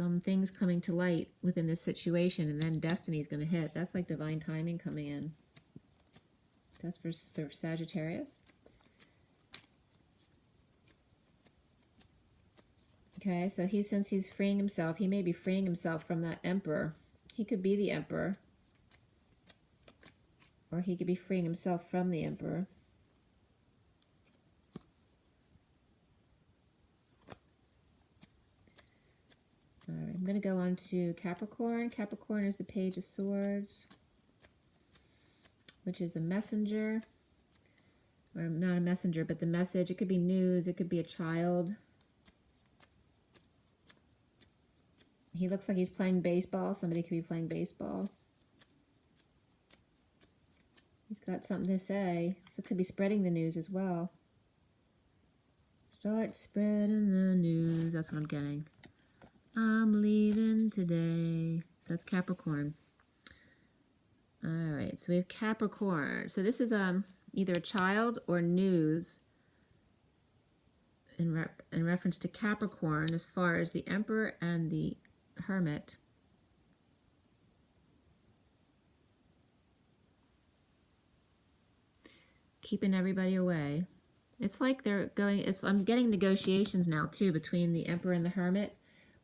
some things coming to light within this situation, and then destiny is going to hit. That's like divine timing coming in. That's for Sagittarius. Okay, so since he's freeing himself, he may be freeing himself from that Emperor. He could be the Emperor. Or he could be freeing himself from the Emperor. All right, I'm going to go on to Capricorn. Capricorn is the Page of Swords, which is a messenger. Or not a messenger, but the message. It could be news. It could be a child. He looks like he's playing baseball. Somebody could be playing baseball. He's got something to say. So it could be spreading the news as well. Start spreading the news. That's what I'm getting. I'm leaving today. That's Capricorn. All right, so we have Capricorn. So this is either a child or news in reference to Capricorn as far as the Emperor and the Hermit. Keeping everybody away. It's like they're going, I'm getting negotiations now too between the Emperor and the Hermit,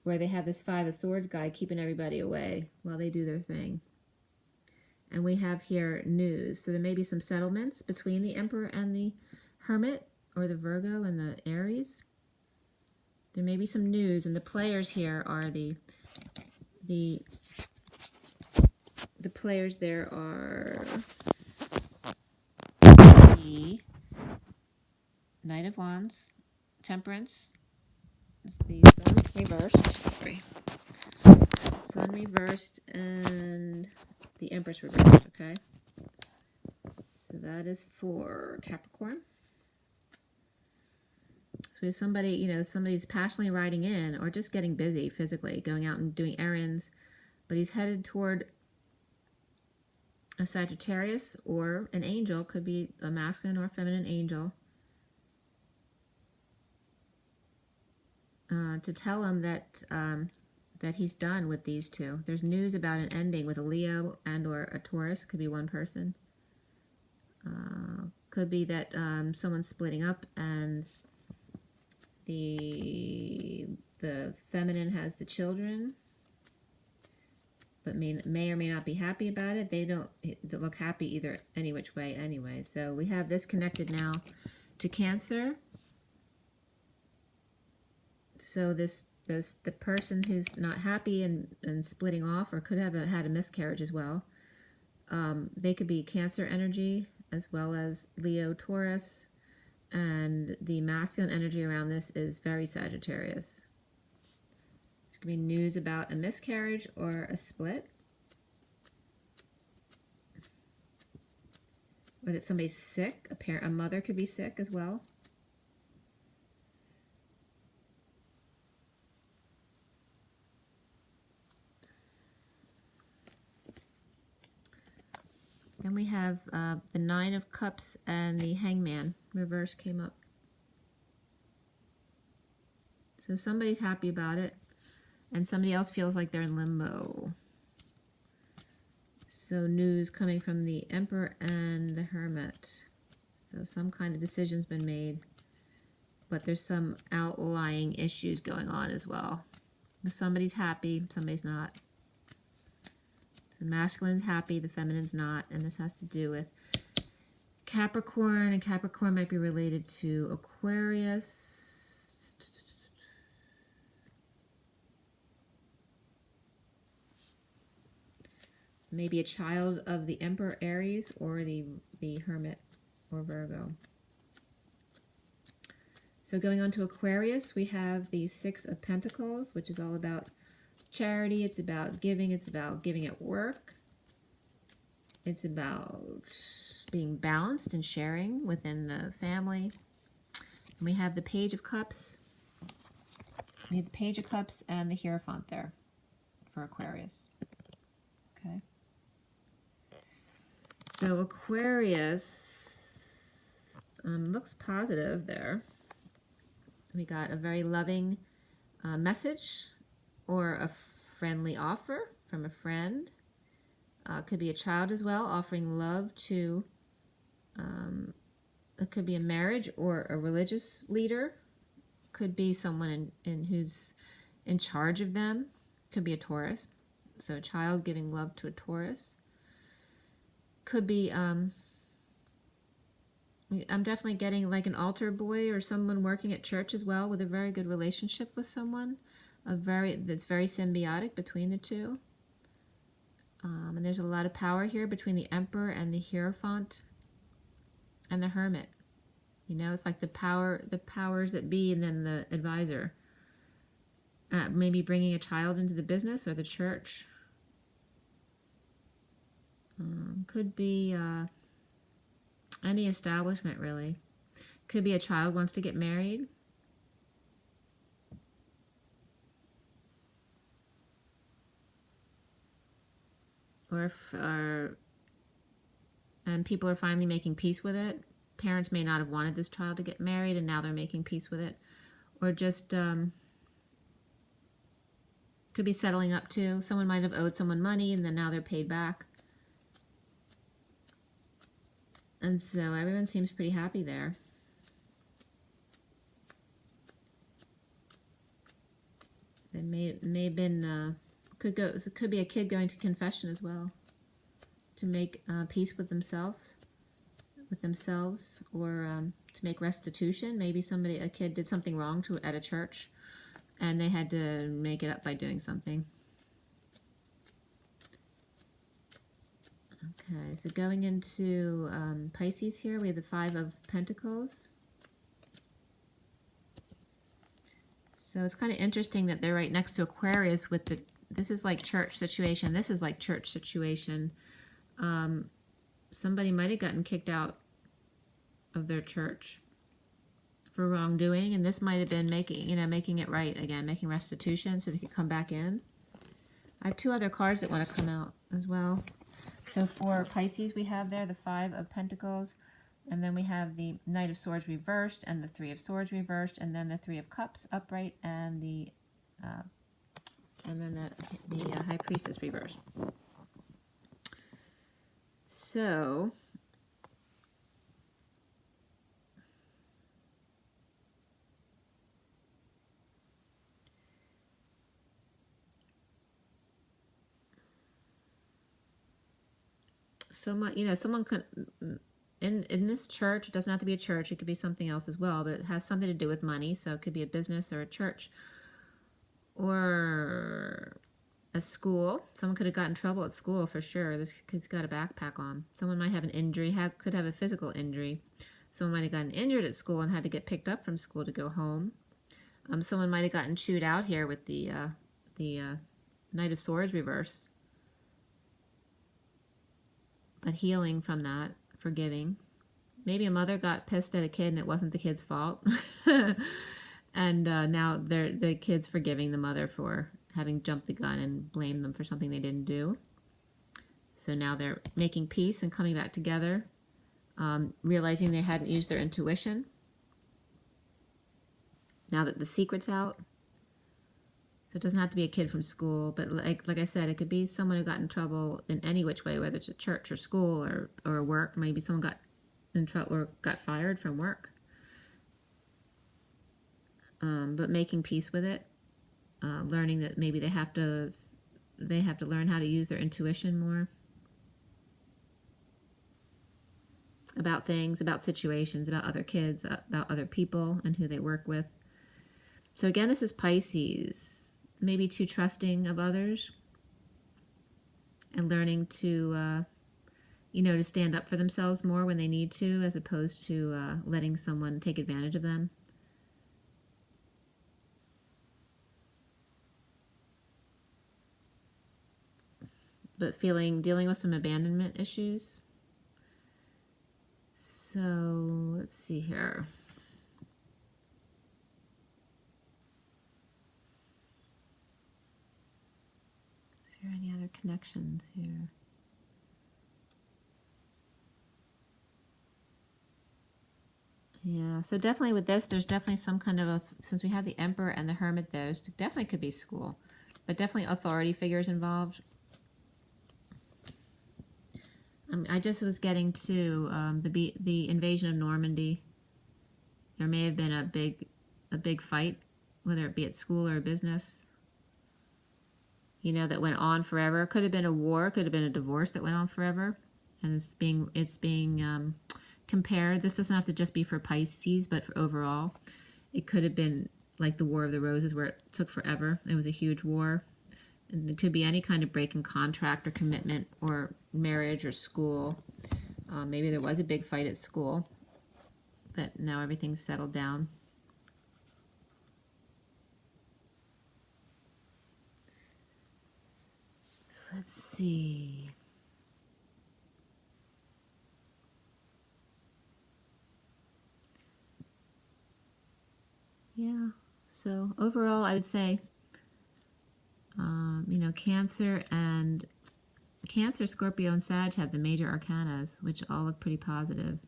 where they have this Five of Swords guy keeping everybody away while they do their thing. And we have here news. So there may be some settlements between the Emperor and the Hermit, or the Virgo and the Aries. There may be some news, and the players here are the players there are the Knight of Wands, Temperance, the Sun reversed, sorry, Sun reversed, and the Empress reversed, okay? So that is for Capricorn. So we have somebody, you know, somebody's passionately riding in or just getting busy physically, going out and doing errands, but he's headed toward a Sagittarius or an angel, could be a masculine or feminine angel, to tell him that that he's done with these two. There's news about an ending with a Leo and or a Taurus. Could be one person. Could be that someone's splitting up and the feminine has the children, but may or may not be happy about it. They don't look happy either, any which way anyway. So we have this connected now to Cancer. So the person who's not happy and splitting off, or could have had a miscarriage as well, they could be Cancer energy as well as Leo, Taurus, and the masculine energy around this is very Sagittarius. It's going to be news about a miscarriage or a split, or that somebody's sick. A mother could be sick as well. Then we have the Nine of Cups and the Hangman. Reverse came up. So somebody's happy about it, and somebody else feels like they're in limbo. So news coming from the Emperor and the Hermit. So some kind of decision's been made, but there's some outlying issues going on as well. But somebody's happy, somebody's not. The masculine's happy, the feminine's not, and this has to do with Capricorn, and Capricorn might be related to Aquarius. Maybe a child of the Emperor Aries or the Hermit or Virgo. So going on to Aquarius, we have the Six of Pentacles, which is all about charity. It's about giving. It's about giving at work. It's about being balanced and sharing within the family. And we have the Page of Cups. We have the Page of Cups and the Hierophant there for Aquarius. Okay. So Aquarius looks positive there. We got a very loving message or a friendly offer from a friend. Could be a child as well, offering love to, it could be a marriage or a religious leader. Could be someone in who's in charge of them. Could be a Taurus. So a child giving love to a Taurus. Could be, I'm definitely getting like an altar boy or someone working at church as well with a very good relationship with someone. That's very symbiotic between the two. And there's a lot of power here between the Emperor and the Hierophant and the Hermit. You know, it's like the powers that be, and then the advisor. Maybe bringing a child into the business or the church. Could be any establishment, really. Could be a child wants to get married. And people are finally making peace with it. Parents may not have wanted this child to get married, and now they're making peace with it. Or just could be settling up too. Someone might have owed someone money, and then now they're paid back. And so everyone seems pretty happy there. There may have been could be a kid going to confession as well, to make peace with themselves, or to make restitution. Maybe a kid did something wrong at a church, and they had to make it up by doing something. Okay, so going into Pisces here, we have the Five of Pentacles. So it's kind of interesting that they're right next to Aquarius with this is like church situation. This is like church situation. Somebody might have gotten kicked out of their church for wrongdoing, and this might have been making it right again, making restitution so they could come back in. I have two other cards that want to come out as well. So for Pisces, we have there the Five of Pentacles, and then we have the Knight of Swords reversed, and the Three of Swords reversed, and then the Three of Cups upright, and the High Priestess reversed. So someone could in this church, it doesn't have to be a church, it could be something else as well, but it has something to do with money. So it could be a business or a church or a school. Someone could have gotten in trouble at school for sure. This kid's got a backpack on. Someone might have an injury, could have a physical injury. Someone might have gotten injured at school and had to get picked up from school to go home. Someone might have gotten chewed out here with the Knight of Swords reversed. But healing from that, forgiving. Maybe a mother got pissed at a kid and it wasn't the kid's fault. And now the kid's forgiving the mother for having jumped the gun and blamed them for something they didn't do. So now they're making peace and coming back together, realizing they hadn't used their intuition. Now that the secret's out. So it doesn't have to be a kid from school, but like I said, it could be someone who got in trouble in any which way, whether it's a church or school or work. Maybe someone got in trouble or got fired from work. But making peace with it, learning that maybe they have to learn how to use their intuition more about things, about situations, about other kids, about other people and who they work with. So again, this is Pisces. Maybe too trusting of others and learning to, to stand up for themselves more when they need to, as opposed to letting someone take advantage of them. But dealing with some abandonment issues. So let's see here. Is there any other connections here? Yeah, so definitely with this, there's definitely some kind of since we have the Emperor and the Hermit, definitely could be school. but definitely authority figures involved. I just was getting to the invasion of Normandy. There may have been a big fight, whether it be at school or a business, you know, that went on forever. Could have been a war, could have been a divorce that went on forever, and it's being compared. This doesn't have to just be for Pisces, but for overall, it could have been like the War of the Roses, where it took forever. It was a huge war, and it could be any kind of break in contract or commitment or marriage or school. Maybe there was a big fight at school, but now everything's settled down. So let's see. Yeah, so overall I would say, you know, Cancer, Scorpio, and Sag have the major arcanas, which all look pretty positive.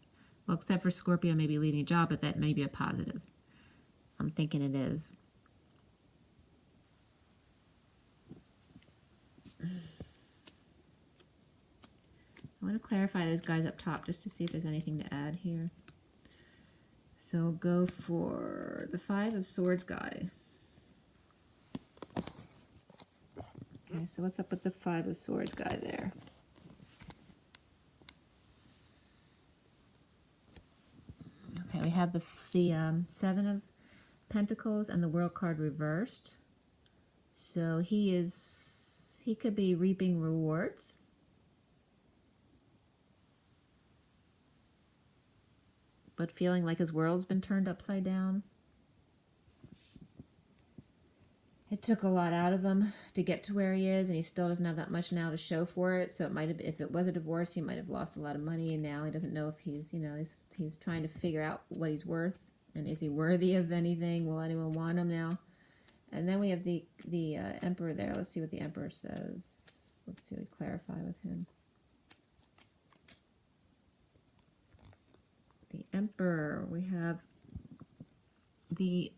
Well, except for Scorpio maybe leaving a job, but that may be a positive. I'm thinking it is. I want to clarify those guys up top just to see if there's anything to add here. So go for the Five of Swords guy. Okay, so what's up with the Five of Swords guy there? Okay, we have the Seven of Pentacles and the World card reversed. So he could be reaping rewards. But feeling like his world's been turned upside down. It took a lot out of him to get to where he is, and he still doesn't have that much now to show for it. So it might have, if it was a divorce, he might have lost a lot of money, and now he doesn't know if he's, you know, he's trying to figure out what he's worth, and is he worthy of anything? Will anyone want him now? And then we have the Emperor there. Let's see what the Emperor says. Let's see what we clarify with him. The Emperor. We have the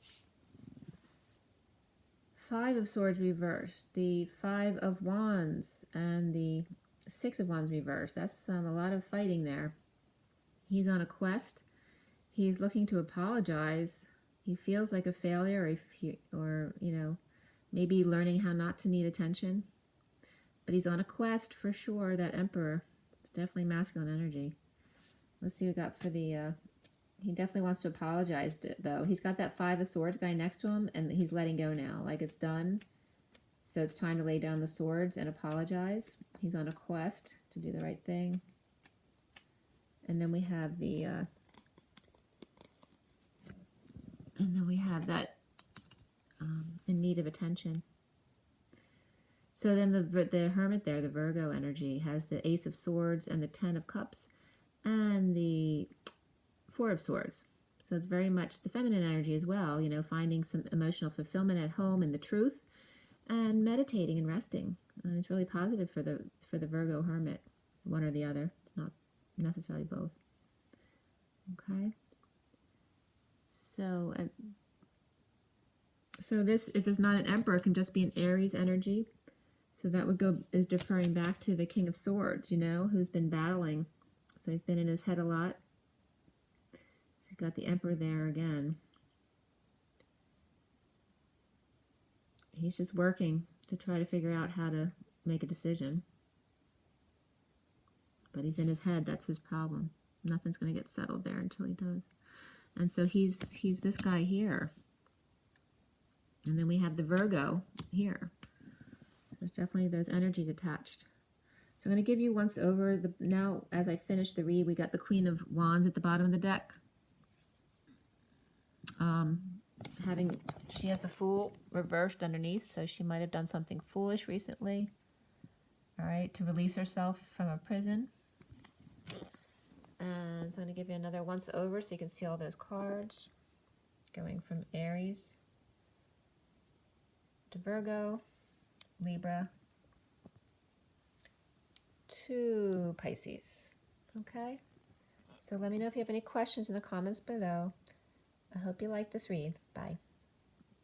Five of Swords reversed, the Five of Wands, and the Six of Wands reversed. That's a lot of fighting there. He's on a quest. He's looking to apologize. He feels like a failure, or you know, maybe learning how not to need attention. But he's on a quest for sure, that Emperor. It's definitely masculine energy. Let's see what we got for the... he definitely wants to apologize, though. He's got that Five of Swords guy next to him, and he's letting go now. Like, it's done. So it's time to lay down the swords and apologize. He's on a quest to do the right thing. And then we have the... and then we have that in need of attention. So then the Hermit there, the Virgo energy, has the Ace of Swords and the Ten of Cups and the Four of Swords. So it's very much the feminine energy as well, you know, finding some emotional fulfillment at home in the truth and meditating and resting. It's really positive for the Virgo Hermit, one or the other. It's not necessarily both. Okay. So this, if it's not an Emperor, it can just be an Aries energy. So that would go, is deferring back to the King of Swords, you know, who's been battling. So he's been in his head a lot. He's got the Emperor there again. He's just working to try to figure out how to make a decision. But he's in his head. That's his problem. Nothing's going to get settled there until he does. And so he's this guy here. And then we have the Virgo here. So there's definitely those energies attached. So I'm going to give you once over. Now, as I finish the read, we got the Queen of Wands at the bottom of the deck. She has the Fool reversed underneath, so she might have done something foolish recently. All right, to release herself from a prison. And so I'm going to give you another once over so you can see all those cards. Going from Aries to Virgo, Libra to Pisces. Okay? So let me know if you have any questions in the comments below. I hope you like this read. Bye.